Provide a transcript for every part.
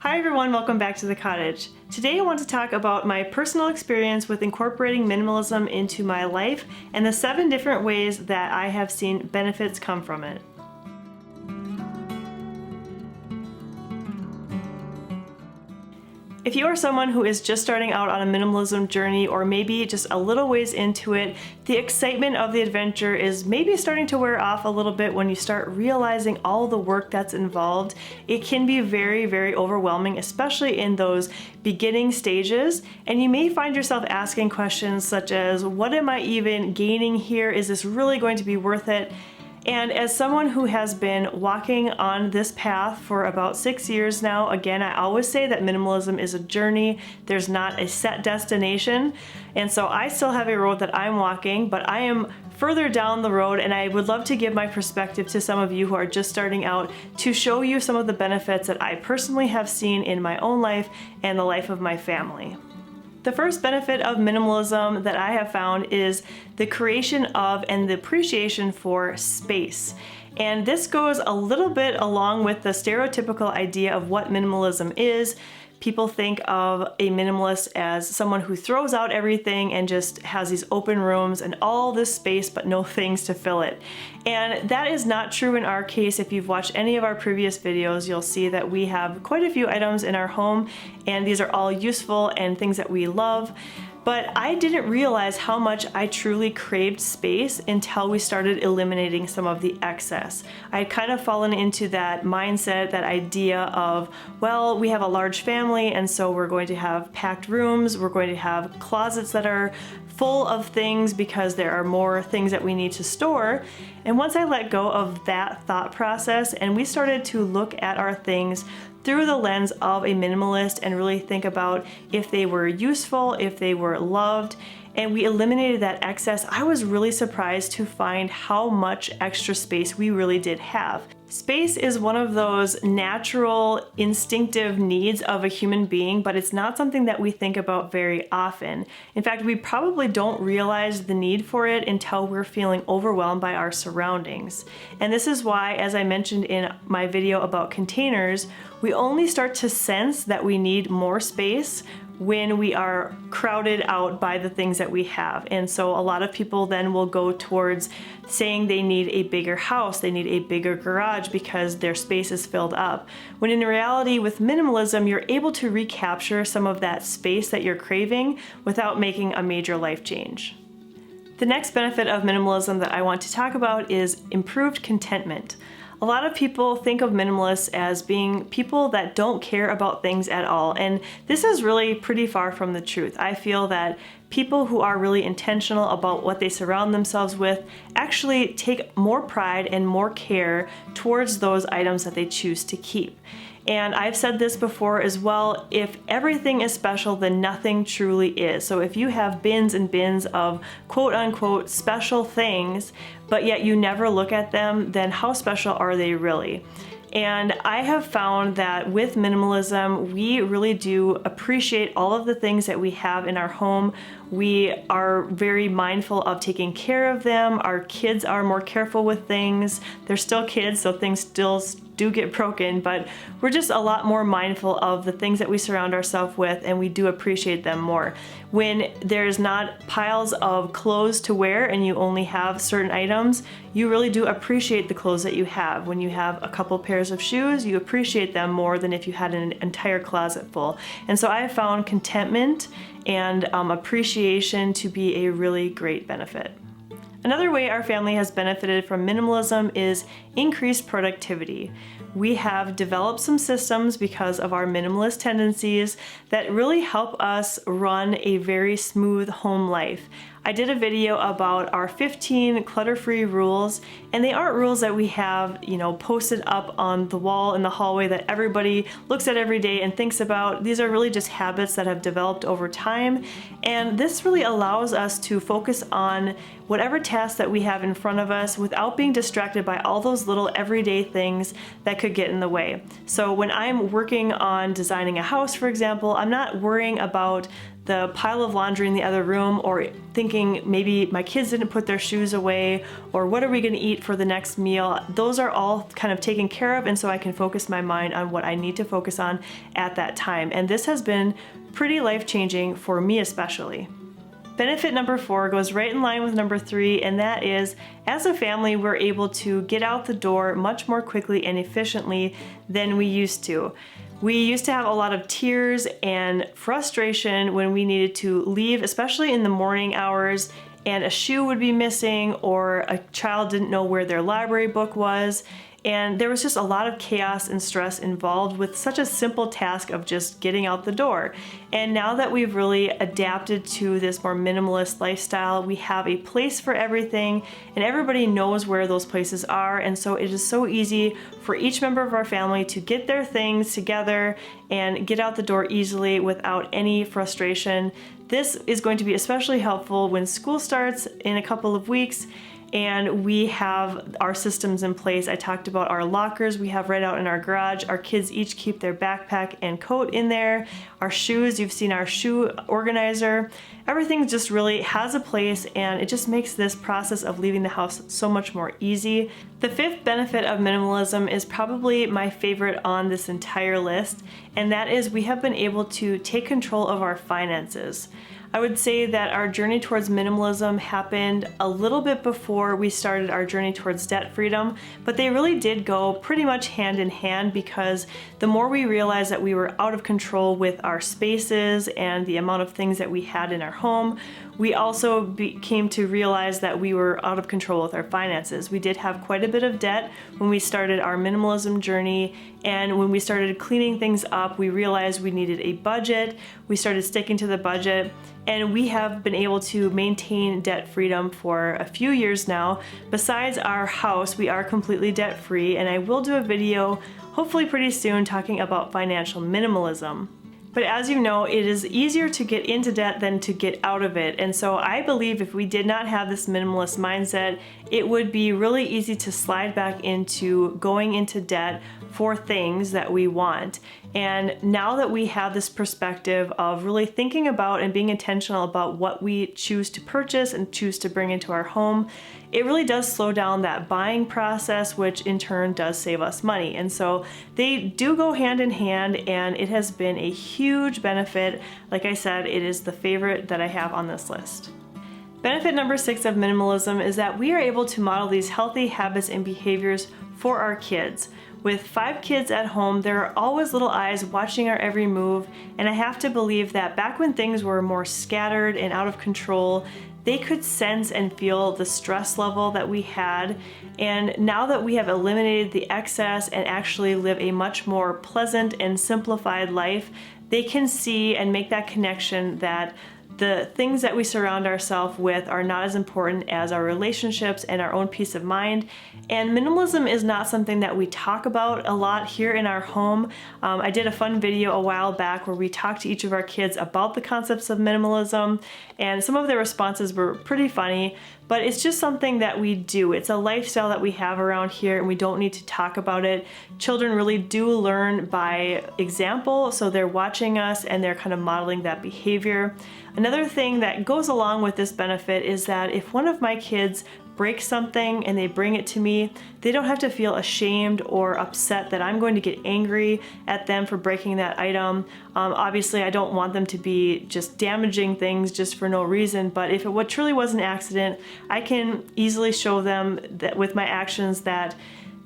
Hi everyone, welcome back to the cottage. Today I want to talk about my personal experience with incorporating minimalism into my life and the 7 different ways that I have seen benefits come from it. If you are someone who is just starting out on a minimalism journey or maybe just a little ways into it, the excitement of the adventure is maybe starting to wear off a little bit when you start realizing all the work that's involved. It can be very, very overwhelming, especially in those beginning stages, and you may find yourself asking questions such as, what am I even gaining here? Is this really going to be worth it? And as someone who has been walking on this path for about 6 years now, again, I always say that minimalism is a journey. There's not a set destination. And so I still have a road that I'm walking, but I am further down the road, and I would love to give my perspective to some of you who are just starting out to show you some of the benefits that I personally have seen in my own life and the life of my family. The first benefit of minimalism that I have found is the creation of and the appreciation for space. And this goes a little bit along with the stereotypical idea of what minimalism is. People think of a minimalist as someone who throws out everything and just has these open rooms and all this space but no things to fill it. And that is not true in our case. If you've watched any of our previous videos, you'll see that we have quite a few items in our home, and these are all useful and things that we love. But I didn't realize how much I truly craved space until we started eliminating some of the excess. I had kind of fallen into that mindset, that idea of, well, we have a large family and so we're going to have packed rooms, we're going to have closets that are full of things because there are more things that we need to store. And once I let go of that thought process and we started to look at our things through the lens of a minimalist and really think about if they were useful, if they were loved, and we eliminated that excess, I was really surprised to find how much extra space we really did have. Space is one of those natural, instinctive needs of a human being, but it's not something that we think about very often. In fact, we probably don't realize the need for it until we're feeling overwhelmed by our surroundings. And this is why, as I mentioned in my video about containers, we only start to sense that we need more space when we are crowded out by the things that we have. And so a lot of people then will go towards saying they need a bigger house, they need a bigger garage because their space is filled up. When in reality, with minimalism, you're able to recapture some of that space that you're craving without making a major life change. The next benefit of minimalism that I want to talk about is improved contentment. A lot of people think of minimalists as being people that don't care about things at all, and this is really pretty far from the truth. I feel that people who are really intentional about what they surround themselves with actually take more pride and more care towards those items that they choose to keep. And I've said this before as well, if everything is special, then nothing truly is. So if you have bins and bins of quote unquote special things, but yet you never look at them, then how special are they really? And I have found that with minimalism, we really do appreciate all of the things that we have in our home. We are very mindful of taking care of them. Our kids are more careful with things. They're still kids, so things still do get broken, but we're just a lot more mindful of the things that we surround ourselves with, and we do appreciate them more. When there's not piles of clothes to wear and you only have certain items, you really do appreciate the clothes that you have. When you have a couple pairs of shoes, you appreciate them more than if you had an entire closet full. And so I have found contentment and appreciation to be a really great benefit. Another way our family has benefited from minimalism is increased productivity. We have developed some systems because of our minimalist tendencies that really help us run a very smooth home life. I did a video about our 15 clutter-free rules, and they aren't rules that we have, posted up on the wall in the hallway that everybody looks at every day and thinks about. These are really just habits that have developed over time, and this really allows us to focus on whatever task that we have in front of us without being distracted by all those little everyday things that could get in the way. So when I'm working on designing a house, for example, I'm not worrying about the pile of laundry in the other room, or thinking maybe my kids didn't put their shoes away, or what are we going to eat for the next meal. Those are all kind of taken care of, and so I can focus my mind on what I need to focus on at that time. And this has been pretty life-changing for me especially. Benefit number 4 goes right in line with number 3, and that is, as a family, we're able to get out the door much more quickly and efficiently than we used to. We used to have a lot of tears and frustration when we needed to leave, especially in the morning hours, and a shoe would be missing, or a child didn't know where their library book was. And there was just a lot of chaos and stress involved with such a simple task of just getting out the door. And now that we've really adapted to this more minimalist lifestyle, we have a place for everything, and everybody knows where those places are. And so it is so easy for each member of our family to get their things together and get out the door easily without any frustration. This is going to be especially helpful when school starts in a couple of weeks and we have our systems in place. I talked about our lockers we have right out in our garage. Our kids each keep their backpack and coat in there. Our shoes, you've seen our shoe organizer. Everything just really has a place, and it just makes this process of leaving the house so much more easy. The 5th benefit of minimalism is probably my favorite on this entire list, and that is we have been able to take control of our finances. I would say that our journey towards minimalism happened a little bit before we started our journey towards debt freedom, but they really did go pretty much hand in hand, because the more we realized that we were out of control with our spaces and the amount of things that we had in our home, we also came to realize that we were out of control with our finances. We did have quite a bit of debt when we started our minimalism journey, and when we started cleaning things up, we realized we needed a budget. We started sticking to the budget, and we have been able to maintain debt freedom for a few years now. Besides our house, we are completely debt free, and I will do a video hopefully pretty soon talking about financial minimalism. But as you know, it is easier to get into debt than to get out of it. And so I believe if we did not have this minimalist mindset, it would be really easy to slide back into going into debt for things that we want. And now that we have this perspective of really thinking about and being intentional about what we choose to purchase and choose to bring into our home, it really does slow down that buying process, which in turn does save us money. And so they do go hand in hand, and it has been a huge benefit. Like I said, it is the favorite that I have on this list. Benefit number 6 of minimalism is that we are able to model these healthy habits and behaviors for our kids. With 5 kids at home, there are always little eyes watching our every move, and I have to believe that back when things were more scattered and out of control, they could sense and feel the stress level that we had. And now that we have eliminated the excess and actually live a much more pleasant and simplified life, they can see and make that connection that the things that we surround ourselves with are not as important as our relationships and our own peace of mind. And minimalism is not something that we talk about a lot here in our home. I did a fun video a while back where we talked to each of our kids about the concepts of minimalism, and some of their responses were pretty funny, but it's just something that we do. It's a lifestyle that we have around here, and we don't need to talk about it. Children really do learn by example, so they're watching us and they're kind of modeling that behavior. Another thing that goes along with this benefit is that if one of my kids breaks something and they bring it to me, they don't have to feel ashamed or upset that I'm going to get angry at them for breaking that item. Obviously, I don't want them to be just damaging things just for no reason, but if it truly was an accident, I can easily show them that with my actions that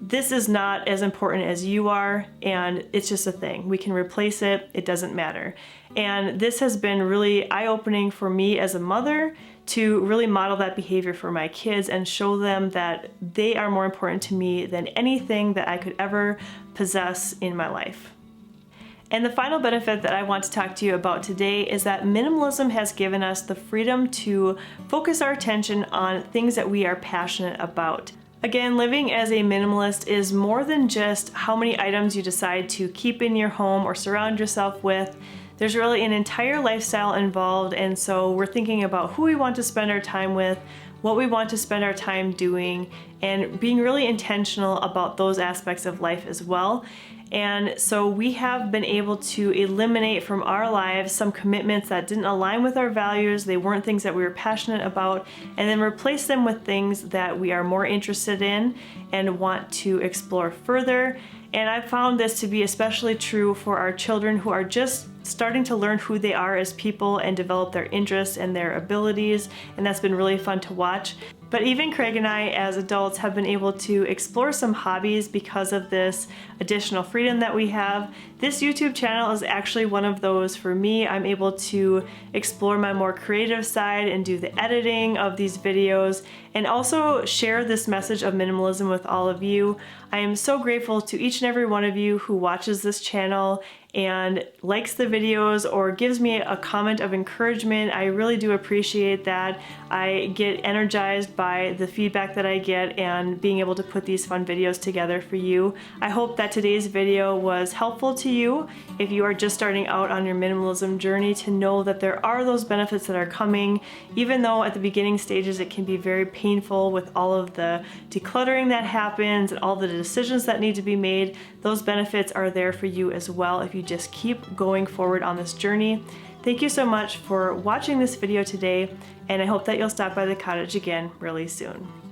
this is not as important as you are, and it's just a thing. We can replace it, it doesn't matter. And this has been really eye-opening for me as a mother to really model that behavior for my kids and show them that they are more important to me than anything that I could ever possess in my life. And the final benefit that I want to talk to you about today is that minimalism has given us the freedom to focus our attention on things that we are passionate about. Again, living as a minimalist is more than just how many items you decide to keep in your home or surround yourself with. There's really an entire lifestyle involved, and so we're thinking about who we want to spend our time with, what we want to spend our time doing, and being really intentional about those aspects of life as well. And so we have been able to eliminate from our lives some commitments that didn't align with our values, they weren't things that we were passionate about, and then replace them with things that we are more interested in and want to explore further. And I've found this to be especially true for our children who are just starting to learn who they are as people and develop their interests and their abilities, and that's been really fun to watch. But even Craig and I as adults have been able to explore some hobbies because of this additional freedom that we have. This YouTube channel is actually one of those for me. I'm able to explore my more creative side and do the editing of these videos and also share this message of minimalism with all of you. I am so grateful to each and every one of you who watches this channel and likes the videos or gives me a comment of encouragement. I really do appreciate that. I get energized by the feedback that I get and being able to put these fun videos together for you. I hope that today's video was helpful to you if you are just starting out on your minimalism journey, to know that there are those benefits that are coming, even though at the beginning stages it can be very painful with all of the decluttering that happens and all the decisions that need to be made. Those benefits are there for you as well if you just keep going forward on this journey. Thank you so much for watching this video today, and I hope that you'll stop by the cottage again really soon.